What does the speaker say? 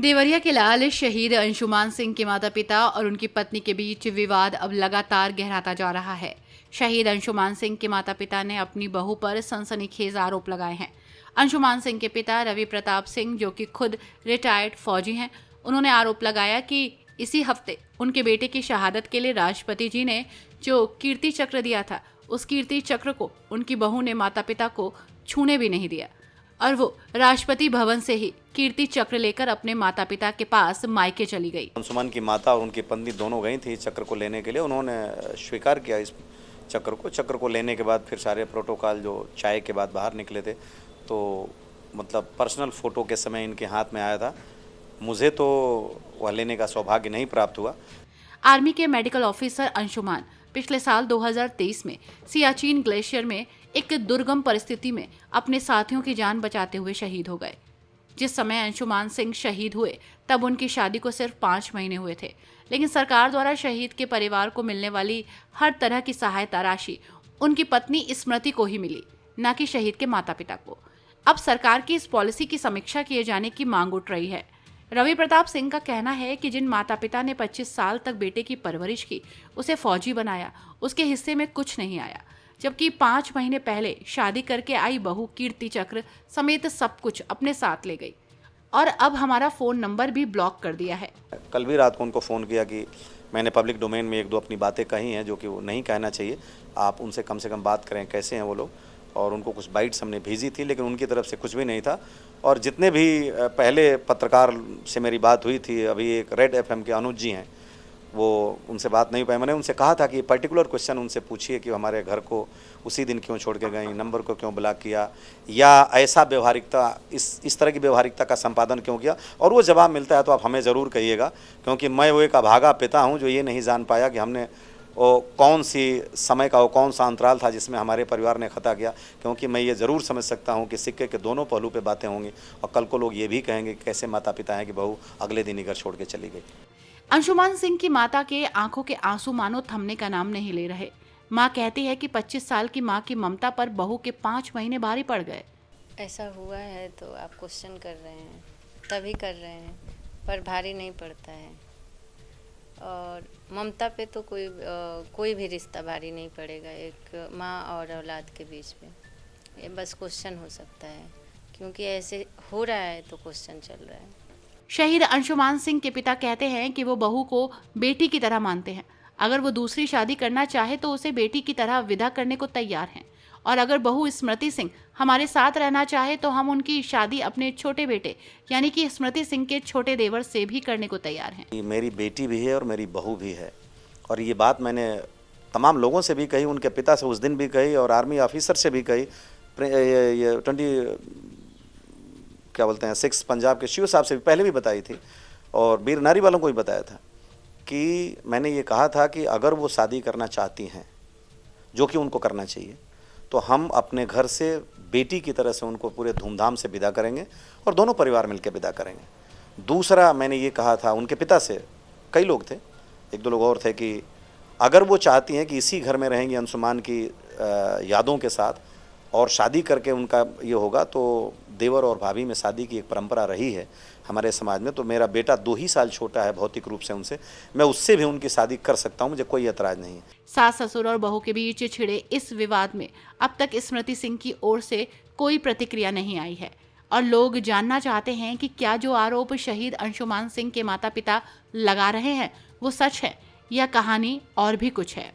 देवरिया के लाल शहीद अंशुमान सिंह के माता पिता और उनकी पत्नी के बीच विवाद अब लगातार गहराता जा रहा है। शहीद अंशुमान सिंह के माता पिता ने अपनी बहू पर सनसनीखेज आरोप लगाए हैं। अंशुमान सिंह के पिता रवि प्रताप सिंह, जो कि खुद रिटायर्ड फौजी हैं, उन्होंने आरोप लगाया कि इसी हफ्ते उनके बेटे की शहादत के लिए राष्ट्रपति जी ने जो कीर्ति चक्र दिया था, उस कीर्ति चक्र को उनकी बहू ने माता पिता को छूने भी नहीं दिया और वो राष्ट्रपति भवन से ही कीर्ति चक्र लेकर अपने माता पिता के पास मायके चली गई। अंशुमान की माता और उनकी पत्नी दोनों गई थी चक्र को लेने के लिए। उन्होंने स्वीकार किया इस चक्र को लेने के बाद फिर सारे प्रोटोकॉल जो चाय के बाद बाहर निकले थे, तो मतलब पर्सनल फ़ोटो के समय इनके हाथ में आया था। मुझे तो वह लेने का सौभाग्य नहीं प्राप्त हुआ। आर्मी के मेडिकल ऑफिसर अंशुमान पिछले साल 2023 में सियाचिन ग्लेशियर में एक दुर्गम परिस्थिति में अपने साथियों की जान बचाते हुए शहीद हो गए। जिस समय अंशुमान सिंह शहीद हुए तब उनकी शादी को सिर्फ 5 महीने हुए थे, लेकिन सरकार द्वारा शहीद के परिवार को मिलने वाली हर तरह की सहायता राशि उनकी पत्नी स्मृति को ही मिली, न कि शहीद के माता पिता को। अब सरकार की इस पॉलिसी की समीक्षा किए जाने की मांग उठ रही है। रवि प्रताप सिंह का कहना है कि जिन माता पिता ने 25 साल तक बेटे की परवरिश की, उसे फौजी बनाया, उसके हिस्से में कुछ नहीं आया, जबकि 5 महीने पहले शादी करके आई बहू कीर्ति चक्र समेत सब कुछ अपने साथ ले गई और अब हमारा फ़ोन नंबर भी ब्लॉक कर दिया है। कल भी रात को उनको फ़ोन किया कि मैंने पब्लिक डोमेन में 1-2 अपनी बातें कही हैं जो कि वो नहीं कहना चाहिए, आप उनसे कम से कम बात करें कैसे हैं वो लोग। और उनको कुछ बाइट्स हमने भेजी थी, लेकिन उनकी तरफ से कुछ भी नहीं था। और जितने भी पहले पत्रकार से मेरी बात हुई थी, अभी एक रेड एफएम के अनुज जी हैं, वो उनसे बात नहीं पाई। मैंने उनसे कहा था कि पर्टिकुलर क्वेश्चन उनसे पूछिए कि हमारे घर को उसी दिन क्यों छोड़ के गई, नंबर को क्यों ब्लॉक किया, या ऐसा व्यवहारिकता इस तरह की व्यवहारिकता का संपादन क्यों किया। और वो जवाब मिलता है तो आप हमें ज़रूर कहिएगा, क्योंकि मैं वो एक अभागा पिता हूँ जो ये नहीं जान पाया कि हमने वो कौन सी समय का वो कौन सा अंतराल था जिसमें हमारे परिवार ने खता किया। क्योंकि मैं ये ज़रूर समझ सकता हूँ कि सिक्के के दोनों पहलू पे बातें होंगी और कल को लोग ये भी कहेंगे कि कैसे माता पिता हैं कि बहू अगले दिन ही घर छोड़ के चली गई। अंशुमान सिंह की माता के आंखों के आंसू मानो थमने का नाम नहीं ले रहे। मां कहती है कि 25 साल की मां की ममता पर बहू के 5 महीने भारी पड़ गए। ऐसा हुआ है तो आप क्वेश्चन कर रहे हैं, तभी कर रहे हैं, पर भारी नहीं पड़ता है। और ममता पे तो कोई भी रिश्ता भारी नहीं पड़ेगा एक माँ और औलाद के बीच में। ये बस क्वेश्चन हो सकता है, क्योंकि ऐसे हो रहा है तो क्वेश्चन चल रहा है। शहीद अंशुमान सिंह के पिता कहते हैं कि वो बहू को बेटी की तरह मानते हैं। अगर वो दूसरी शादी करना चाहे तो उसे बेटी की तरह विदा करने को तैयार हैं, और अगर बहू स्मृति सिंह हमारे साथ रहना चाहे तो हम उनकी शादी अपने छोटे बेटे यानी कि स्मृति सिंह के छोटे देवर से भी करने को तैयार हैं। मेरी बेटी भी है और मेरी बहू भी है, और ये बात मैंने तमाम लोगों से भी कही, उनके पिता से उस दिन भी कही और आर्मी ऑफिसर से भी कही। ये 6 पंजाब के शिव साहब से भी पहले भी बताई थी, और वीर नारी वालों को भी बताया था कि मैंने ये कहा था कि अगर वो शादी करना चाहती हैं, जो कि उनको करना चाहिए, तो हम अपने घर से बेटी की तरह से उनको पूरे धूमधाम से विदा करेंगे और दोनों परिवार मिलकर विदा करेंगे। दूसरा मैंने ये कहा था उनके पिता से, कई लोग थे, 1-2 लोग और थे, कि अगर वो चाहती हैं कि इसी घर में रहेंगी अंशुमान की यादों के साथ और शादी करके उनका ये होगा, तो देवर और भाभी में शादी की एक परंपरा रही है हमारे समाज में। तो मेरा बेटा 2 ही साल छोटा है भौतिक रूप से उनसे, मैं उससे भी उनकी शादी कर सकता हूं, मुझे कोई एतराज नहीं है। सास ससुर और बहू के बीच छिड़े इस विवाद में अब तक स्मृति सिंह की ओर से कोई प्रतिक्रिया नहीं आई है, और लोग जानना चाहते हैं कि क्या जो आरोप शहीद अंशुमान सिंह के माता पिता लगा रहे हैं वो सच है या कहानी और भी कुछ है।